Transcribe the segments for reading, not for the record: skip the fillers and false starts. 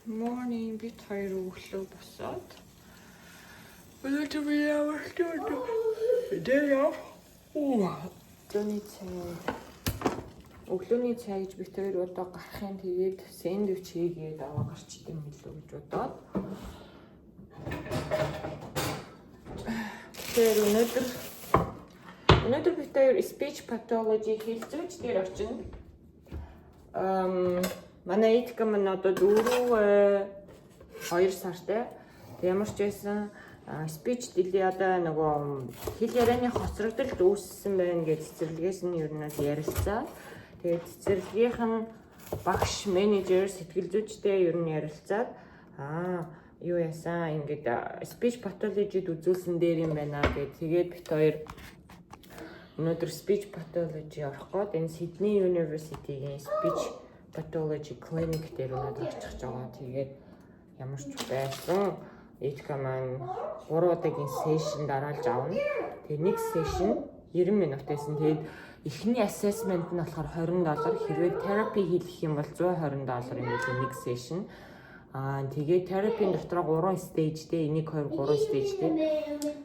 Morning бид хоёр өглөө босоод өнөөдөр би ямар ч дээ өглөөний цай гэж бид хоёр одоо гарахын тэгээд сэндвич хийгээд аваа гарч идэм билүү гэж бодоод. Тэр өнөөдөр бид хоёр speech pathology хэлцүүч дээр очино. Манай эдгэн мань одоо 2 сартай. Ямар ч байсан speech delay одоо нөгөө хэл ярианы хоцрогдолд үүссэн байна гэж цэцэрлэгээс нь ер нь ярилцаа. Тэгээд цэцэрлэгийнх нь багш, менежер, сэтгэл зүйчтэй ер нь ярилцаад юу яасан ингээд speech pathology-д үзүүлсэн дээр юм байна гэж. Тэгээд бид хоёр өнөөдөр speech pathology орох гээд энэ Sydney University-гийн speech pathology clinic дээр өнөөдөр очих жагаа. Тэгээд ямар ч байсан эдгээр маань 3 удаагийн сешн дараалж авна. Тэгээд нэг сешн 90 минут байсан. Тэгээд эхний assessment нь болохоор $20. Хэрвээ therapy хийх юм бол $120 юм билээ нэг сешн. Тэгээд терапийн дотор 3 стейжтэй, 1 2 3 стейжтэй.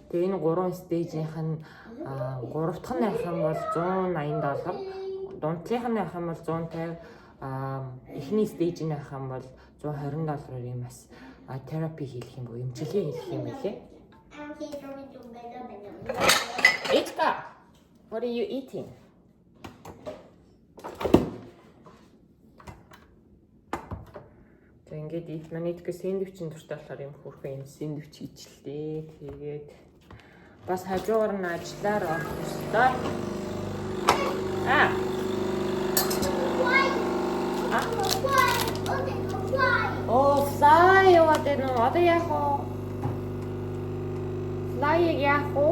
Тэгээд энэ 3 стейжийнх нь 3 дахь нь явах юм бол $180, дунтлынх нь явах юм бол $150, эхний стейж нь явах юм бол $120 юм бас терапи хийх юм бо, эмчилгээ хийх юм билээ. Итка, what are you eating? За ингээд манай идэх сэндвичийн дуртай болохоор юм хөөрхөн юм сэндвич хийчихлээ. Тэгээд бас хажуугаар нь ажиллаар орох ёстой. Fly яваад байна уу? Одоо яах вэ? Fly яах вэ?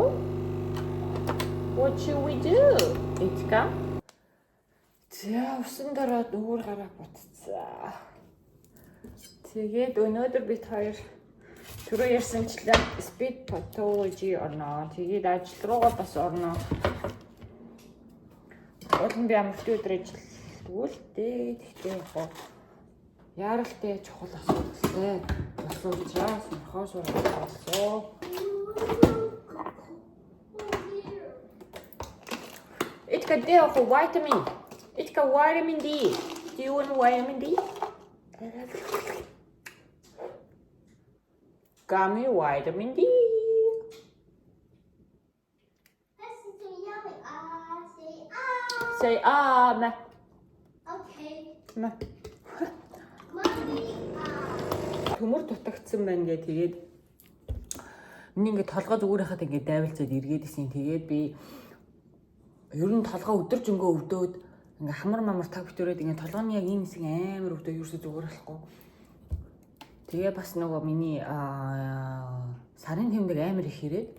What should we do? Итка. За усан дараа дүүр гараа бутцаа. Тэгээд өнөөдөр бид хоёр түрүү ярьсанчлан speech pathology орно. Тэгээд ажил руугаа бас орно. Улан би амралтын өдөр ажиллавал дээ. Тэгтээ яг яаралтай чухал асуудалтай. Болсон учраас нөхөөс уралдсан. It's got there for vitamin. It's got vitamin D. Do you want vitamin D? Gummy vitamin D. Say ma. Okay. Ma. Төмөр дутагдсан байна гэ. Тэгээд миний ингээд толгой зүгээр хахад ингээд дайвалцаад эргээд исэн. Тэгээд би ер нь толгой өдөржингөө өвдөөд ингээд хамар мамар таг битүүрээд ингээд толгойн яг ийм хэсэг амар өвдөө ерөөсөө зүгээр болохгүй. Тэгээ бас нөгөө миний сарын тэмдэг амар их ирээд.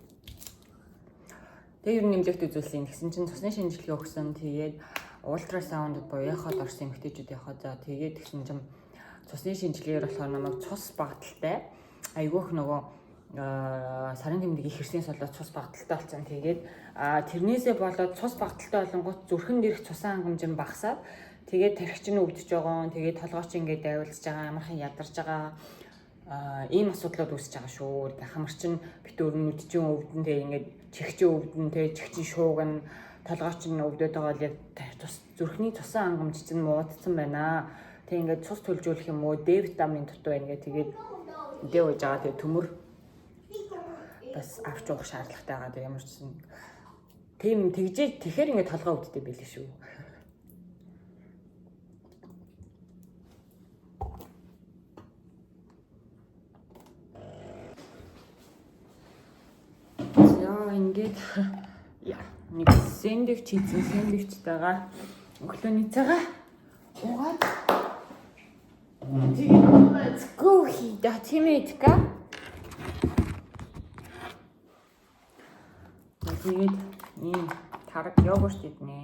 Тэгээ ер нь нэмлэгт үзүүлсэн. Тэгсэн чинь цусны шинжилгээ өгсөн. Тэгээд ультрасаунд буюу эход орсон эмэгтэйчүүд яхаа. За тэгээд тэгсэн чинь цусны шинжилгээгээр болохоор намайг цус багталтай. Айгүйх нөгөө сарын тэмдэг их ирснээс болоод цус багталтай болсон. Тэгээд тэрнээсээ болоод цус багталтай болонгууд зүрхэн дээрх цусан хангамж нь багасаад тэгээд тархич нь өвдөж байгаа. Тэгээд толгойч ингээд дайвалж байгаа, амархан ядарч байгаа. Ийм асуудлууд үүсэж байгаа шүү. Хамарч нь битүүр нүдчин өвдөн тэг ингээд чихчин өвдөн тэг чихчин шууган толгойч нь өвдөд байгаа л яг зүрхний цусан хангамж чинь муудсан байна. Тэг ингээд цус төлжүүлэх юм уу, Д витамин дутуу байна гэх тэгээд дэ ууж байгаа. Тэгээд төмөр бас авч уух шаардлагатай байгаа. Тэг ямар ч тийм тэгжээ тэгэхээр ингээд толгой өвддөг байлээ шүү. Ингээд нэг сэндвич хийсэн сэндвичтэйгээ өглөөний цагаа уугаад тэгээд let's go хийдэ тимэтка. Тэгээд ийм тараг йогурт иднэ.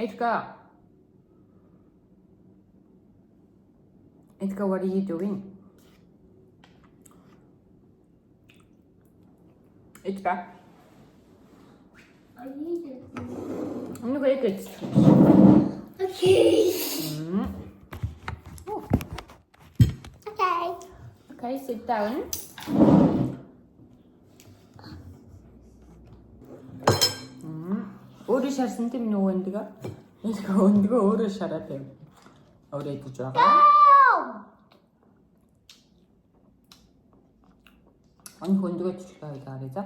Edgar, what are you doing? Edgar. I need it. I'm gonna go get it. Okay. Oh. Okay. Okay, sit down. Өөрөө шарсан тийм нөгөө өндгөө. ඒක өндгөө өөрөө шараад байв. Өөрөө идэж байгаа. Ань өндгөө чичгээ байлаа за.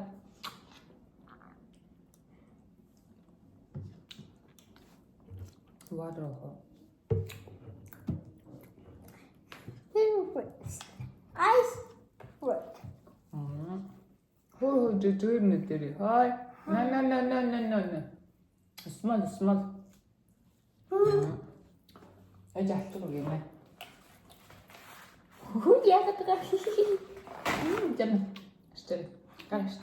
Water. Ice. What? Oh, the dream is there. Hi. No. Small. I just took it. Oh, yeah, that's still. Gosh.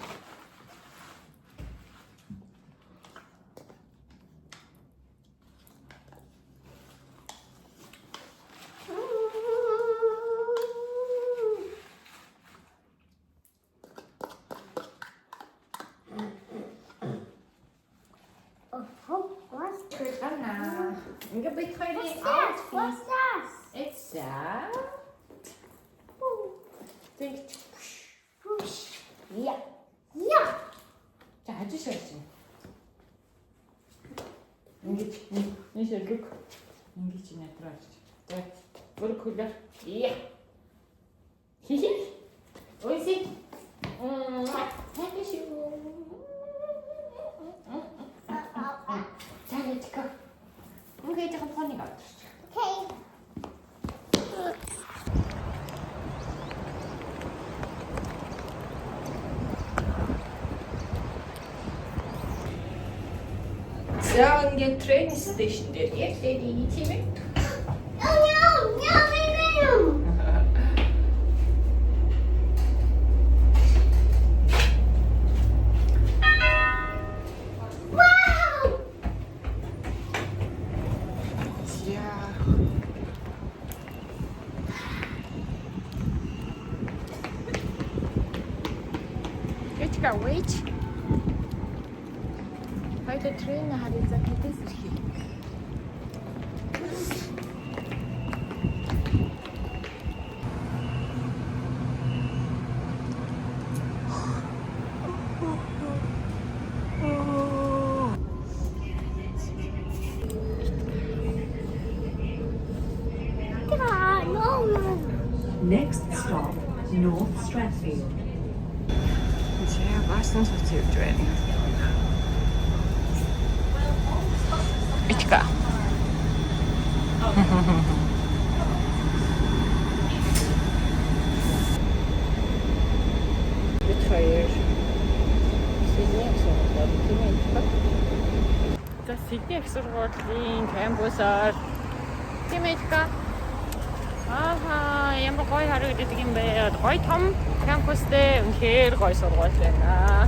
What's that? It's Yeah. 자, 아주 잘했지. 이제 look. 인기지 나더라지. 자, 뭘 굴려? 이야. 히히. 오이시. 해주시오. 잘했지까. 이게 조금 펀이가 없었어. Okay. 자, 이제 트레인 스테이션들 예쁘니 팀에. Wait. Why the train harus sakit sih? Next stop, North Stratfield. 제가 맛은 소스 요즘에. 이치가. Between Sydney surгуулийн за Сидней их сургуулийн кампусаар тимэтка ямар гоё харагддаг юм бэ? Гоё том кампустэй үнэхээр гоё сургууль байна.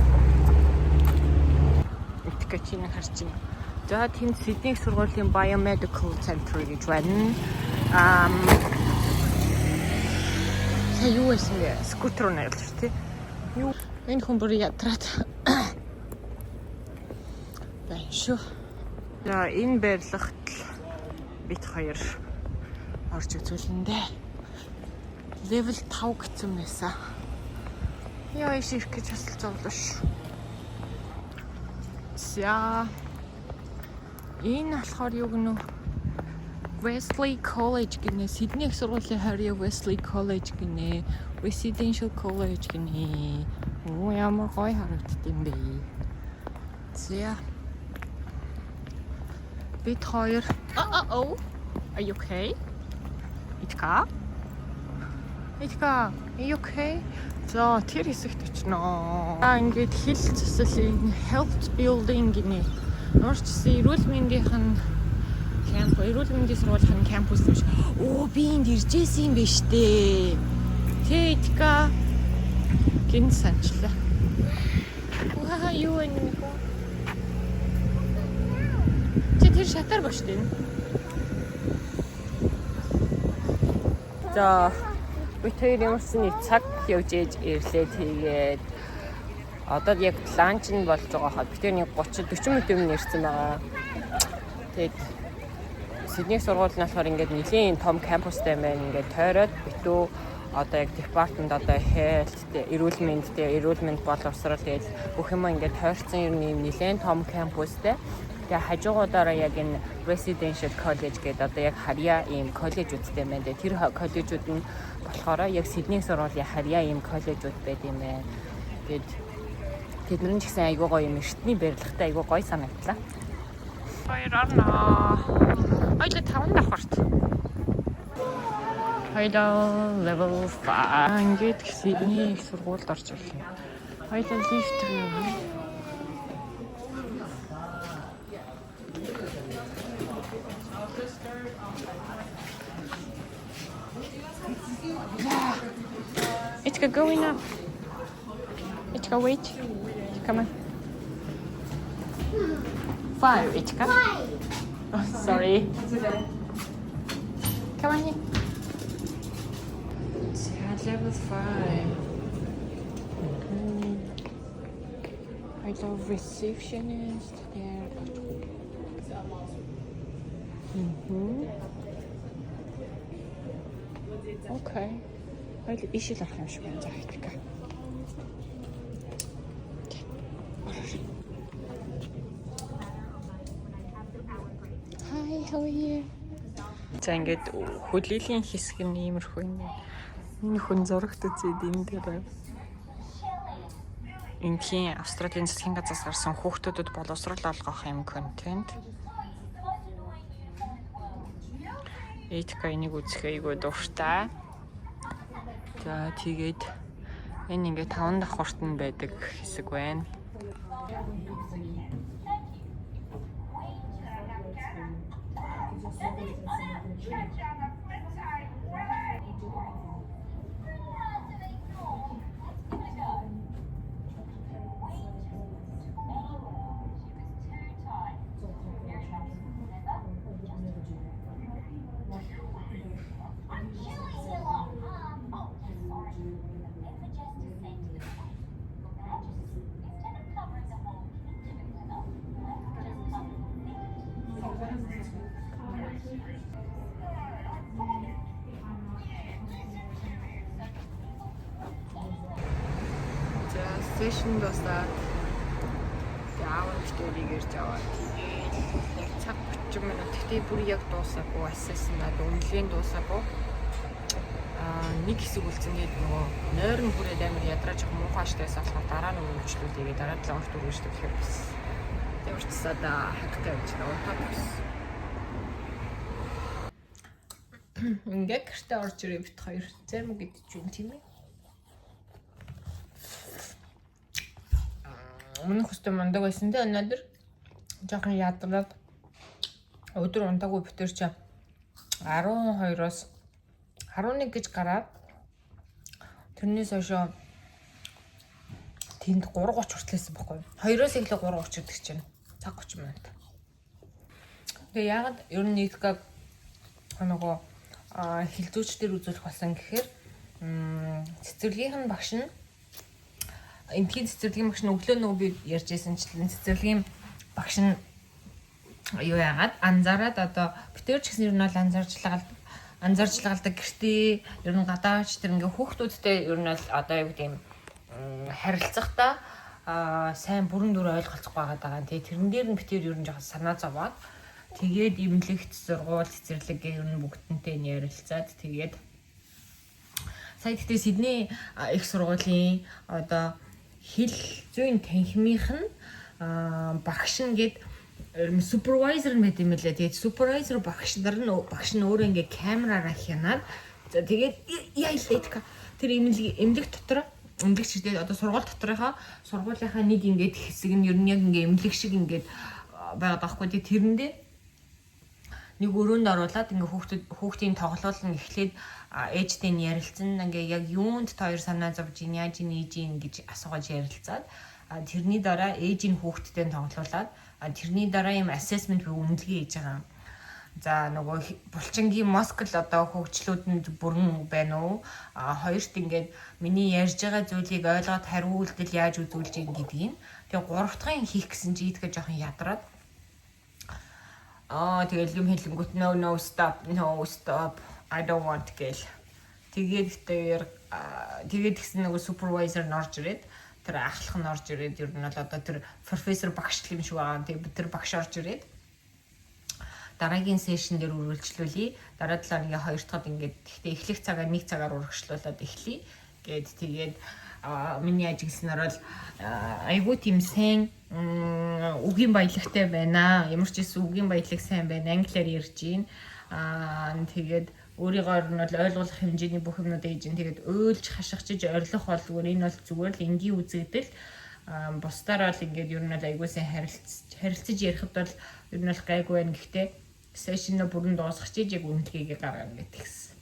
Итгэж чинь харж байна. За тэнд Сидней их сургуулийн Biomedical Center гэж байна. Сая юу байсан бэ? Скутер нэр л шүү дээ. Юу энэ хүн бүр ядраад байна шүү. За энэ барилгад бид хоёр орж үзүүлэндээ level 5 гэсэн байсан. Яа иш ирэх гэж асуулцуулаа шүү. За энэ болохоор юу гэнэ? Wesley College гинэ. Сидней их сургуулийн харьяа Wesley College гинэ. Residential College гинэ. Оо ямар гоё харагддаг юм бэ. За бид хоёр Are you okay? Итгэа? Are you okay? За тэр хэсэгт очноо. Ингээд хил цэцлийн health building гинэ. Нуурчсан эрүүл мэндийн кампус, эрүүл мэндийн сургуулийн кампус юм шиг. Оо би энд иржсэн юм биш үү? Тэтгэа гин санчлаа. Ваа юу энэ? Чи тэр шатар ба штэ. За бид хоёр ямарсан нэг цаг явж ээж ирлээ тэгээд одоо яг ланч нь болж байгаа хаа бид нэг 30-40 минут өмнө ирсэн байгаа. Тэгээд Сидней сургууль нь болохоор ингээд нэлийн том кампустай байна. Ингээд тойроод битүү одоо яг департамент одоо health эрүүл мэнд боловсрол тэгээд бүх юм ингээд тойрцсон ер нь нэлийн том кампустай. Тэгээ хажуугуудаараа яг энэ residential college гэдэг одоо яг харьяа ийм коллежүүдтэй байна. Тэр коллежүүд нь болохоор яг Сидней сургуулийн харьяа ийм коллежүүд байд юм байна. Тэгээд тэдний ч гэсэн айгүй гоё юм эртний барилгатай айгүй гоё санагдлаа. Баярна. Хоёул 5 давхарт. Хоёул level 5. Ингээд Сидней сургуульд орж ирлээ. Хоёул лифт рүү. It's going up. It's go wait. Come on. 5. It's come. Oh, sorry. Come on here. It's at level 5. I love receptionist there. Okay. Хоёул ишил арах юм шиг байна за хэлдэг. Hi, how are you? За ингээд хүлээлийн хэсэг нь иймэрхүү юм. Энэ хүн зурагт үзээд энэ дээр ингийн Австралийн засгийн газраас гарсан хүүхдүүдэд боловсрол олгох юм контент. Эйтгэа энийг үзэх айгүй дуртай. За тэгээд энэ ингээд 5 давхарт нь байдаг хэсэг байна. Session дуусаад яавчдыг ирж аваад яг цаг 30 минут гэхдээ бүр яг дуусаагүй assessment үнэлгээнд дуусаагүй нэг хэсэг үлцэнгээд нөгөө нойр нь бүрээд амар ядраж муухайштайс болохоор дараа нь үйлчлүүлээгээ дараа 7 хоногт үргэлжлүүлэх гэхээр бас тэрчсаа да хаттай байж байгаа бас ингээд гэртээ орж ирээ бит хоёр зарим гэдэг юм тийм ээ. Өмнөх өстө мундаг байсан дээ өнөөдөр жоохон ядраад өдөр ундаагүй битэр чи 12-оос 11 гэж гараад тэрнээс хойш тэнд 3:30 хүртлээсэн байхгүй. 2-оос эхлээ 3:30 гэдэг чинь цаг 30 минут. Тэгээ яагаад ер нь нийтгэг нөгөө хилцүүчдэр үзүүлэх болсон гэхээр цэцэрлэгийнх нь багш нь энтхийн цэцэрлэгийн багш нь өглөө нөгөө би ярьж байсанчлан цэцэрлэгийн багш нь юу яагаад анзаараад одоо битэр ч гэсэн ер нь бол анзаарчлагалдаг гэртээ ер нь гадаач тэр ингээ хүүхдүүдтэй ер нь бол одоо юу гэдэг юм харилцахдаа сайн бүрэн дүр ойлголцох байгаа. Тэгээ тэрэн дээр нь битэр ер нь жоохон санаа зовоод тэгээд имлэгт сургууль цэцэрлэг ер нь бүгднтэй нь ярилцаад тэгээд сая тэгтээ Сидней их сургуулийн одоо хэл зүйн танхимынх нь багш нь гээд супервайзер нь байт юм лээ. Тэгээд супервайзер багш нь өөрөө ингээ камераараа хянаад тэгээд яйлаа тэр эмнэлэг дотор эмнэлэгч тэгээд одоо сургууль доторынхаа сургуулийнхаа нэг ингээд хэсэг нь ер нь яг ингээ эмнэлэг шиг ингээд байгаад байгаа хгүй. Тэгээд тэрэндээ нэг өрөөнд оруулаад ингээ хүүхдийн тоглоул нь эхлээд ээжтэй нь ярилцсан ингээ яг юунд та хоёр санаа зовж ийн яаж ийн гэж асууж ярилцаад тэрний дараа ээжийн хүүхдтэй тоглуулад тэрний дараа юм assessment буюу үнэлгээ хийж байгаа. За нөгөө булчингийн москл одоо хөгжлүүдэнд бүрэн байна уу? Хоёрт ингээд миний ярьж байгаа зүйлийг ойлгоод хариу үйлдэл яаж үзүүлж ийн гэдгийг. Тэгээ гурав дахь нь хийх гэсэн чи идэх жоохон ядраад. Тэгэл юм хэлэнгүүт no stop I don't want гэл. Тэгээд гэсэн нөгөө супервайзер нь орж ирээд тэр ахлах нь орж ирээд ер нь бол одоо тэр профессор багш юм шиг байгаа. Тэгээд бид тэр багш орж ирээд дараагийн сешн дээр үргэлжлүүлье. Дараа талаар ингээ хоёр дахьад ингээд гэхдээ эхлэх цагаа 1 цагаар үргэлжлүүлээд эхлэе. Тэгээд миний ажигласнаар бол айгуу тийм сайн үгийн баялагтай байна. Ямар ч гэсэн үгийн баялаг сайн байна. Англиар ярьж гин. Тэгээд өөрийгөө нь бол ойлгуулах хэмжээний бүх юмнууд ээж нь тэгээд өөлж хашгичж орилох болгүй энэ бол зүгээр л энгийн үзэгдэл бусдаар бол ингээд ер нь бол айгуу сайн харилцаж ярихад бол ер нь бол гайгүй байна. Гэхдээ сешн бүрэн дуусгах чиж яг үнэлгээгээ гаргана гэтгсэн.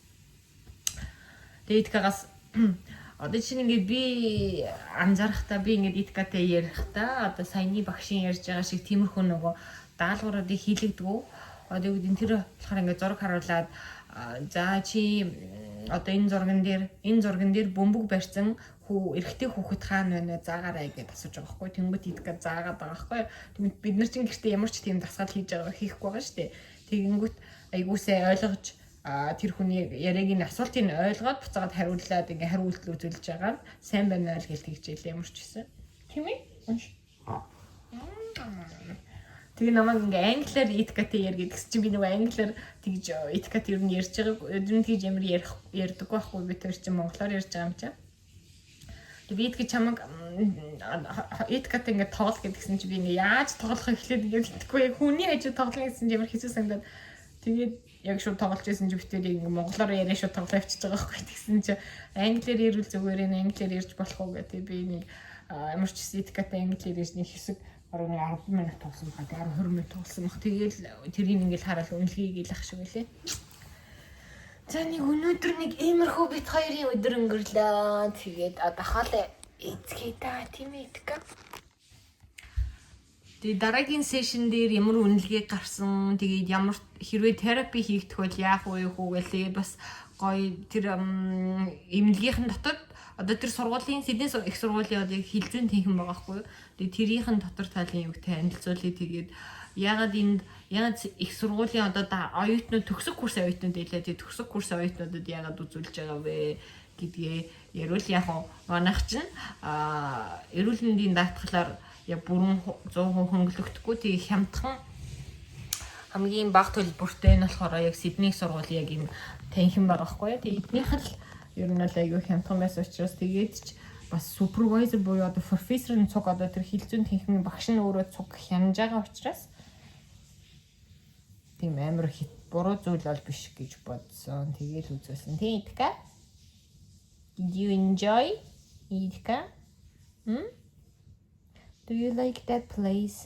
Тэгээд итгэгаас одоо чинь ингээд би анзаарахтаа би ингээд итгэатай ярихдаа одоо саяны багшийн ярьж байгаа шиг тиймэрхүү нөгөө даалгавруудыг хийлэгдэггүй. Одоо юу гэдэг тэр болохоор ингээд зураг харуулад за чи одоо энэ зурган дээр бөмбөг барьсан эрэгтэй хүүхэд хаана байна заагаарай гэж асууж байгаа байхгүй. Тэнгүүд идгээ заагаад байгаа байхгүй. Тэгмэд бид нар чинь гэртээ ямар ч тийм дасгал хийж байгаа хийхгүй байгаа шүү дээ. Тэгэнгүүт айгуусаа ойлгож тэр хүний яриаг нь асуултыг ойлгоод буцаад хариуллаад ингээ хариу үйлдэл үзүүлж байгаа сайн байна л гэж хэлжээ ямар ч гэсэн. Тийм ээ? Тэгээ намайг ингээ англиар итгэатэй яар гэдгс чинь би нөгөө англиар тэгж итгэат ер нь ярьж байгаа. Ер нь тэгж ямар ярьдаг байхгүй би тэр чинь монголоор ярьж байгаа юм чинь. Тэгээ би итгэж чамаг итгэат ингээ тоглох гэдгсэн чинь би ингээ яаж тоглох эхлээд итгэхгүй хүний ажил тоглох гэсэн чинь ямар хэцүү санагдаад тэгээд яг шууд тоглож байсан чи битэрийг ингээ монголоор яриа шууд тоглоо авчиж байгаа байхгүй тэгсэн чи англиар ярил зүгээр энэ англиар ярьж болох уу гэдэг би нэг ямар ч итгэатай англиар ярьж нэг хэсэг баруун 10 минут тоглосон байгаа. 10 20 минут тоглосон баг. Тэгээл тэрийг ингээл хараад үнэлгийг илах шиг үлээ. За нэг өнөөдөр нэг иймэрхүү бит хоёрын өдөр өнгөрлөө. Тэгээд одоо хаалаа эцгээ та тийм ээ итгэв. Тэгээд дараагийн сешн дээр ямар үнэлгээ гарсан. Тэгээд ямар хэрвээ терапи хийгдэх бол яах вэ гэлээ бас гоё тэр эмнэлгийнхэн дотор одоо тэр сургуулийн сэдний их сургуулийн одоо хилзүүн тэнхэн байгаа байхгүй юу. Тэгээд тэрийнхэн дотор талын юг танилцуулъя. Тэгээд ягаад их сургуулийн одоо оюутнууд төгсөх курс оюутнууд байлаа. Тэгээд төгсөх курс оюутнуудад ягаад үзүүлж байгаа вэ гэдгээ ярил яг манайх чинь эрүүл мэндийн даатгалаар яг бүрэн 100% хөнгөлөгдөхгүй. Тэгээд хямдхан хамгийн бага төлбөртэй нь болохоор яг Сидней сургуулийн яг юм танхим байгаа байхгүй юу. Тэгээд эднийх л ер нь л айгүй хямдхан байсан учраас тэгээд ч бас супервайзер буюу одоо профессорын цуг одоо тэр хилзүүн тэнхимийн багш нь өөрөө цуг хянаж байгаа учраас тийм амар хит буруу зүйл бол биш гэж бодсон. Тэгээд үзүүлсэн. Тийм Идка? Did you enjoy? Idka? Do you like that place?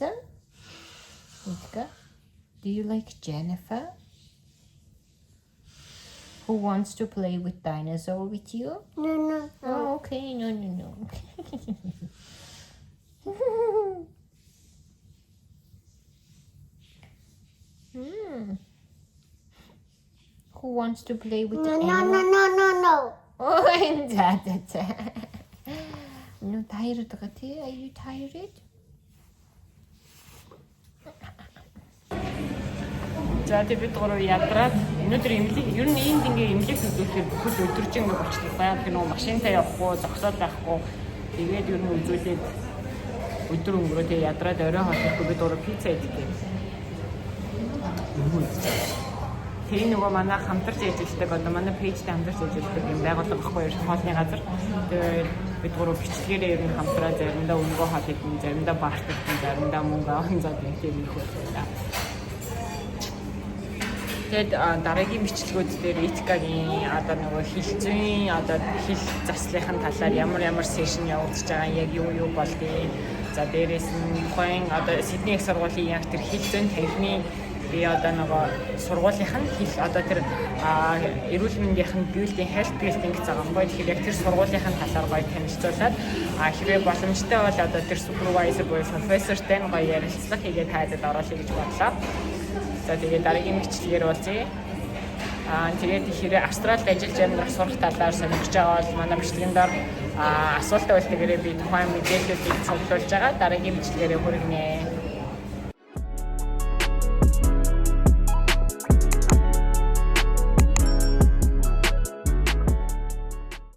Idka? Do you like Jennifer? Who wants to play with dinosaur with you? No. Oh, okay. No. Who wants to play with the animal? No. Oh, за. No, tired байгаа тий. Are you tired? За тэгээд гурав ядраад өнөөдөр эмнэлэг ер нь энд ингээ эмнэлэг үзүүлэхээр бүхэл өдөржин ингээ болчихлоо. Баяр гэнэ машинтай явахгүй, зогсоод байхгүй. Тэгээд ер нь үзүүлээд өдөр өнгөрөө тэгээд ядраад орой хоолохгүй бид гурав пицца идэх юм. Тэр нөгөө манай хамтарч ажилладаг одоо манай пэйжтэй хамтарч ажилладаг юм байгууллага байхгүй юу хоолны газар. Тэгээд бид гурав бичлэгээрээ ер нь хамтраа заримдаа өнгөө хоол идэх, заримдаа баарт идэх, заримдаа мөнгө авах зав юм хэлээ. Тэгээд дараагийн бичлэгүүд дээр Иткагийн одоо нөгөө хилзүүн одоо хил заслахын талаар ямар сешн явуулж байгаа яг юу болдгийг за дээрээс нь тухайн одоо Сидней их сургуулийн яг тэр хилзүүн танхимын би одоо нөгөө сургуулийнх нь хэл одоо тэр эрүүл мэндийнх нь building health building гэж байгаа юм гоё. Тэгэхээр яг тэр сургуулийнх нь талаар гоё танилцуулаад хэрвээ боломжтой бол одоо тэр supervisor буюу профессортай нь гоё ярилцлага хийгээд хайдад оруулъя гэж бодлоо. За тэгээд дараагийн мэтлэгээр уулзъя. Тэгээд хэрэг Австралид ажиллаж амьдрах сурах талаар сонирхож байгаа бол манай бичлэгийн дор асуултаа үлдээгээрэй би тухайн мэдээллүүдийг цуглуулж байгаа. Дараагийн бичлэгээрээ хүргэнэ.